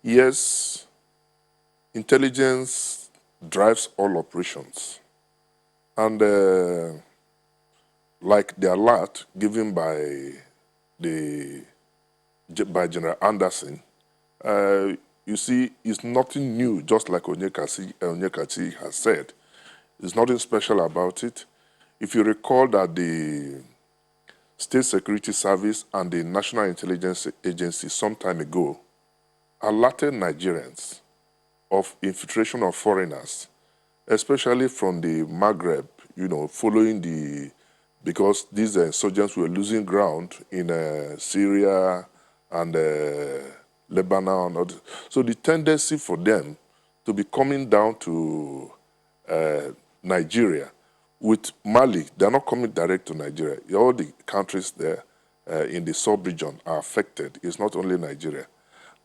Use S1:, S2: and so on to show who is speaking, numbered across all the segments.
S1: Yes, intelligence drives all operations. And like the alert given by General Anderson, uh, you see, it's nothing new, just like Onyekachi has said. There's nothing special about it. If you recall that the State Security Service and the National Intelligence Agency some time ago alerted Nigerians of infiltration of foreigners, especially from the Maghreb, following because these insurgents were losing ground in Syria and Lebanon. So the tendency for them to be coming down to Nigeria with Mali, they're not coming direct to Nigeria. All the countries there in the sub-region are affected. It's not only Nigeria.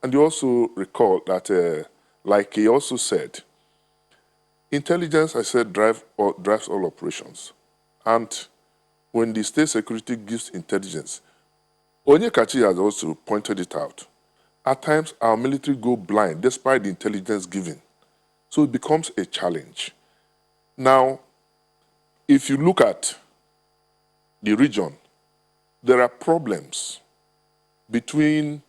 S1: And you also recall that, like he also said, intelligence, I said, drives all operations. And when the state security gives intelligence, Onyekachi has also pointed it out. At times, our military go blind despite the intelligence given. So it becomes a challenge. Now, if you look at the region, there are problems between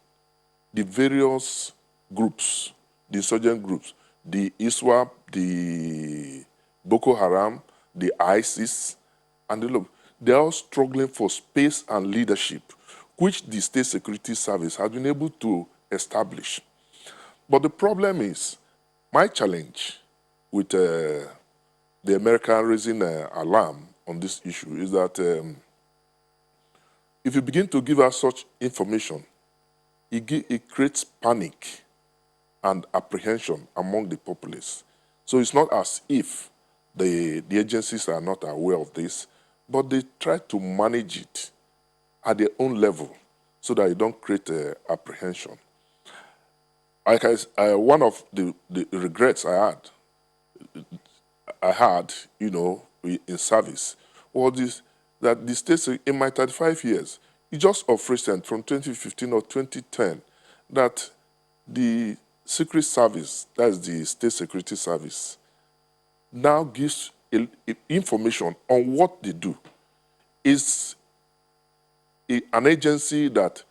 S1: the various groups, the insurgent groups, the ISWAP, the Boko Haram, the ISIS, and they're all struggling for space and leadership, which the State Security Service has been able to establish. But the problem is, my challenge with the American raising alarm on this issue is that if you begin to give us such information, it creates panic and apprehension among the populace. So it's not as if the agencies are not aware of this, but they try to manage it at their own level so that you don't create apprehension. One of the regrets I had, in service, was that the state, in my 35 years, it just of recent, from 2015 or 2010, that the Secret Service, that's the State Security Service, now gives information on what they do. It's an agency that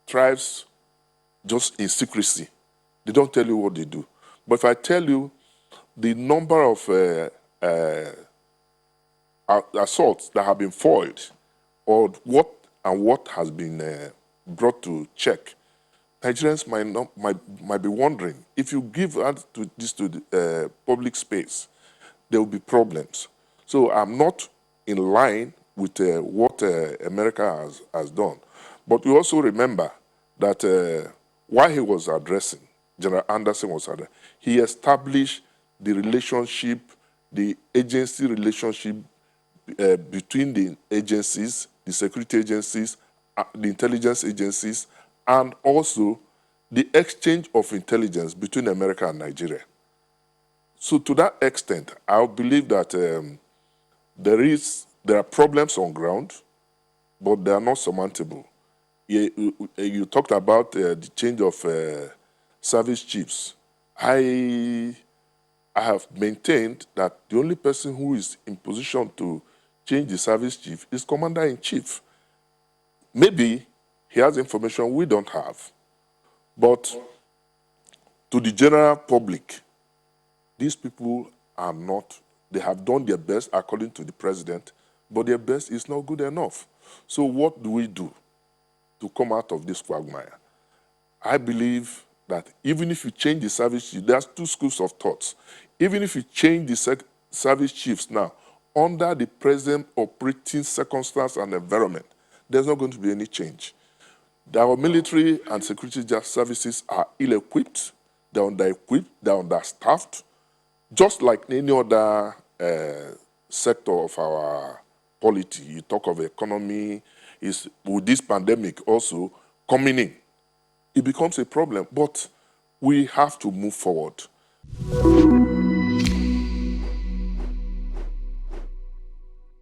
S1: thrives just in secrecy. They don't tell you what they do. But if I tell you the number of assaults that have been foiled, or what has been brought to check, Nigerians might be wondering, if you give this to the public space, there will be problems. So I'm not in line with what America has done. But we also remember that while he was addressing, General Anderson was addressing, he established the relationship, the agency relationship between the agencies, the security agencies, the intelligence agencies, and also the exchange of intelligence between America and Nigeria. So to that extent, I believe that there are problems on ground, but they are not surmountable. You talked about the change of service chiefs. I have maintained that the only person who is in position to change the service chief is Commander-in-Chief. Maybe he has information we don't have, but to the general public, these people are not, they have done their best according to the president, but their best is not good enough. So what do we do to come out of this quagmire? I believe that even if you change the service chief, there's two schools of thoughts. Even if you change the service chiefs now, under the present operating circumstance and environment, there's not going to be any change. Our military and security services are ill-equipped, they're under-equipped, they're understaffed, just like any other sector of our polity. You talk of economy, with this pandemic also coming in, it becomes a problem. But we have to move forward.